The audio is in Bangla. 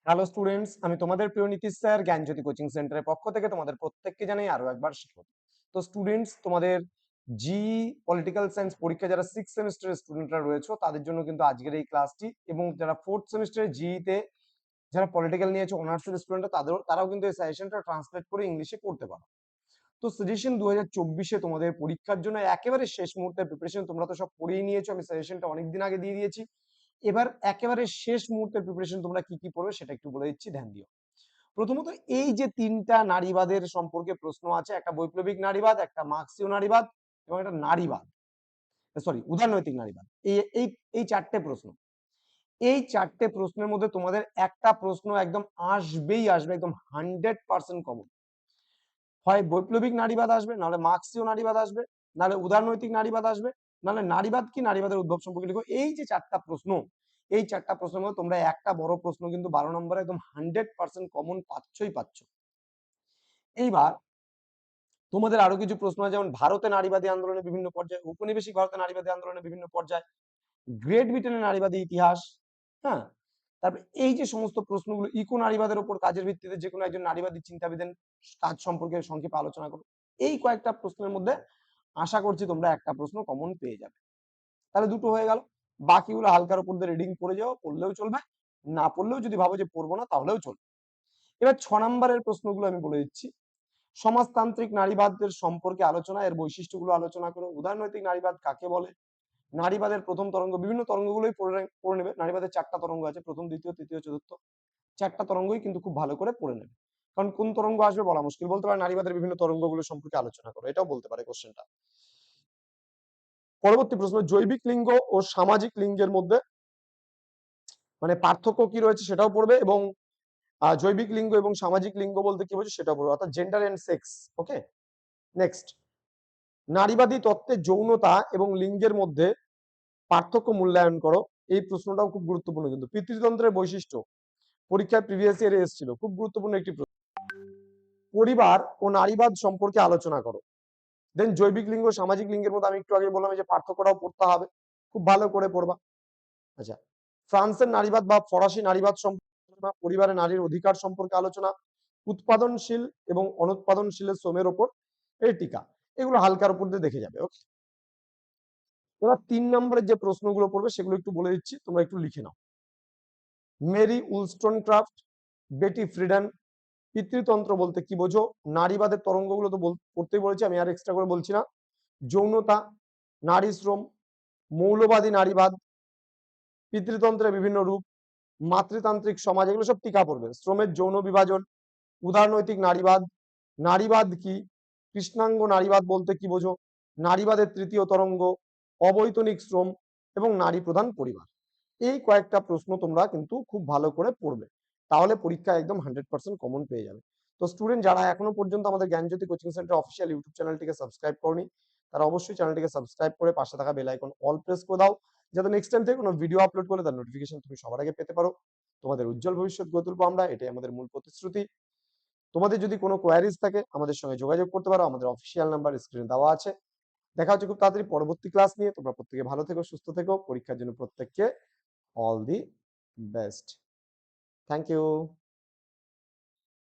হ্যালো স্টুডেন্টস, আমি তোমাদের প্রিয় নীতিশ স্যার জ্ঞানজ্যোতি কোচিং সেন্টারের পক্ষ থেকে তোমাদের প্রত্যেককে জানাই আরো একবার স্বাগত। তো স্টুডেন্টস, তোমাদের জি পলিটিক্যাল সায়েন্স পরীক্ষা যারা 6 সেমিস্টারের স্টুডেন্টরা রয়েছে তাদের জন্য কিন্তু আজকের এই ক্লাসটি, এবং যারা 4th সেমিস্টারের জিইতে যারা পলিটিক্যাল নিয়েছে অনার্সের স্টুডেন্টরা তারাও কিন্তু এই সাজেশনটা ট্রান্সলেট করে ইংলিশে করতে পারো। তো সাজেশন 2024-এ তোমাদের পরীক্ষার জন্য একেবারে শেষ মুহূর্তের প্রিপারেশন তোমরা তো সব পড়েই নিয়েছো, আমি সাজেশনটা অনেকদিন আগে দিয়ে দিয়েছি। এবার একেবারে শেষ মুহূর্তের প্রিপারেশন তোমরা কি কি পড়বে সেটা একটু বলে দিচ্ছি, ধ্যান দিও। প্রথমত, এই যে তিনটা নারীবাদের সম্পর্কে প্রশ্ন আছে, একটা বৈপ্লবিক নারীবাদ, একটা মার্ক্সীয় নারীবাদ এবং একটা নারীবাদ, সরি উদারনৈতিক নারীবাদ, এই এই এই চারটে প্রশ্ন, এই চারটে প্রশ্নের মধ্যে তোমাদের একটা প্রশ্ন একদম আসবেই আসবে, একদম 100% কমন। হয় বৈপ্লবিক নারীবাদ আসবে, নাহলে মার্ক্সীয় নারীবাদ আসবে, নাহলে উদারনৈতিক নারীবাদ আসবে, নাহলে নারীবাদ কি নারীবাদের উদ্ভব সম্পর্কে লিখো। এই যে চারটা প্রশ্ন, এই চারটা প্রশ্নের মধ্যে তোমরা একটা বড় প্রশ্ন কিন্তু 12 নম্বরে একদম 100% কমন পাচ্ছই পাচ্ছ। এইবার তোমাদের আরো কিছু প্রশ্ন আছে, যেমন ভারতে নারীবাদী আন্দোলনের বিভিন্ন পর্যায়ে, উপনিবেশিক ভারতে নারীবাদী আন্দোলনের বিভিন্ন পর্যায়ে, গ্রেট ব্রিটেনের নারীবাদী ইতিহাস, হ্যাঁ। তারপর এই যে সমস্ত প্রশ্নগুলো, ইকো নারীবাদের উপর কাজের ভিত্তিতে যে কোনো একজন নারীবাদী চিন্তাবিদের কাজ সম্পর্কে সংক্ষেপে আলোচনা করো। এই কয়েকটা প্রশ্নের মধ্যে আশা করছি তোমরা একটা প্রশ্ন কমন পেয়ে যাবে। তাহলে দুটো হয়ে গেল। বাকিগুলো হালকার উপর দিয়ে রিডিং পড়ে যাও, পড়লেও চলবে, না পড়লেও যদি ভাবো যে পড়বো না তাহলেও চলবে। এবার 6 নম্বরের প্রশ্নগুলো আমি বলে দিচ্ছি। সমাজতান্ত্রিক নারীবাদের সম্পর্কে আলোচনা, এর বৈশিষ্ট্যগুলো আলোচনা করো। উদারনৈতিক নারীবাদ কাকে বলে, নারীবাদের প্রথম তরঙ্গ, বিভিন্ন তরঙ্গগুলোই পড়ে নেবে। নারীবাদের 4টা তরঙ্গ আছে, প্রথম, দ্বিতীয়, তৃতীয়, চতুর্থ, 4টা তরঙ্গই কিন্তু খুব ভালো করে পড়ে নেবে। কারণ কোন তরঙ্গ আসবে বলা মুশকিল, বলতে পারে নারীবাদের বিভিন্ন তরঙ্গগুলো সম্পর্কে আলোচনা করো, এটাও বলতে পারে কোশ্চেনটা। পরবর্তী প্রশ্ন, জৈবিক লিঙ্গ ও সামাজিক লিঙ্গের মধ্যে মানে পার্থক্য কি রয়েছে সেটাও পড়বে, এবং জৈবিক লিঙ্গ এবং সামাজিক লিঙ্গ বলতে কি বোঝো সেটাও পড়বে, অর্থাৎ gender and sex. Okay, next, নারীবাদী তত্ত্বে যৌনতা এবং লিঙ্গের মধ্যে পার্থক্য মূল্যায়ন করো। এই প্রশ্নটাও খুব গুরুত্বপূর্ণ, কিন্তু পিতৃতন্ত্রের বৈশিষ্ট্য পরীক্ষায় প্রিভিয়াস ইয়ারে এসেছিল, খুব গুরুত্বপূর্ণ একটি প্রশ্ন। পরিবার ও নারীবাদ সম্পর্কে আলোচনা করো। দেন জৈবিক লিঙ্গ সামাজিক লিঙ্গের মধ্যে আমি একটু আগে বললাম যে পার্থক্যটাও পড়তে হবে, খুব ভালো করে পড়বা। আচ্ছা, ফ্রান্সের নারীবাদ বা ফরাসি নারীবাদ সম্পর্কে, পরিবারে নারীর অধিকার সম্পর্কে আলোচনা, উৎপাদনশীল এবং অনুৎপাদনশীলের শ্রমের ওপর এই টিকা, এগুলো হালকার উপর দিয়ে দেখে যাবে। ওকে, এবার 3 নম্বরের যে প্রশ্নগুলো পড়বে সেগুলো একটু বলে দিচ্ছি, তোমরা একটু লিখে নাও। মেরি উলস্টনক্রাফট, বেটি ফ্রিডেন, পিতৃতন্ত্র বলতে কি বোঝো, নারীবাদের তরঙ্গগুলো তো পড়তেই বলেছি, আমি আর এক্সট্রা করে বলছি না। যৌনতা, নারী শ্রম, মৌলবাদী নারীবাদ, পিতৃতন্ত্রের বিভিন্ন রূপ, মাতৃতান্ত্রিক সমাজ, এগুলো সব টিকা পড়বে। শ্রমের যৌন বিভাজন, উদারনৈতিক নারীবাদ, নারীবাদ কি, কৃষ্ণাঙ্গ নারীবাদ বলতে কি বোঝো, নারীবাদের তৃতীয় তরঙ্গ, অবৈতনিক শ্রম এবং নারী প্রধান পরিবার। এই কয়েকটা প্রশ্ন তোমরা কিন্তু খুব ভালো করে পড়বে, তাহলে পরীক্ষা একদম 100% কমন পেয়ে যাবে। তো স্টুডেন্ট যারা এখনো পর্যন্ত আমাদের জ্ঞানজ্যোতি কোচিং সেন্টার অফিসিয়াল ইউটিউব চ্যানেলটিকে সাবস্ক্রাইব করনি, তারা অবশ্যই চ্যানেলটিকে সাবস্ক্রাইব করে পাশে থাকা বেল আইকন অল প্রেস করে দাও, যাতে নেক্সট টাইম থেকে কোনো ভিডিও আপলোড করলে তার নোটিফিকেশন তুমি সবার আগে পেতে পারো। তোমাদের উজ্জ্বল ভবিষ্যৎ গড়ে তুলবো আমরা, এটাই আমাদের মূল প্রতিশ্রুতি। তোমাদের যদি কোনো কোয়ারিজ থাকে আমাদের সঙ্গে যোগাযোগ করতে পারো, আমাদের অফিসিয়াল নাম্বার স্ক্রিনে দেওয়া আছে। দেখা হচ্ছে খুব তাড়াতাড়ি পরবর্তী ক্লাস নিয়ে। তোমরা প্রত্যেকে ভালো থেকো, সুস্থ থেকো, পরীক্ষার জন্য প্রত্যেককে all the best. Thank you.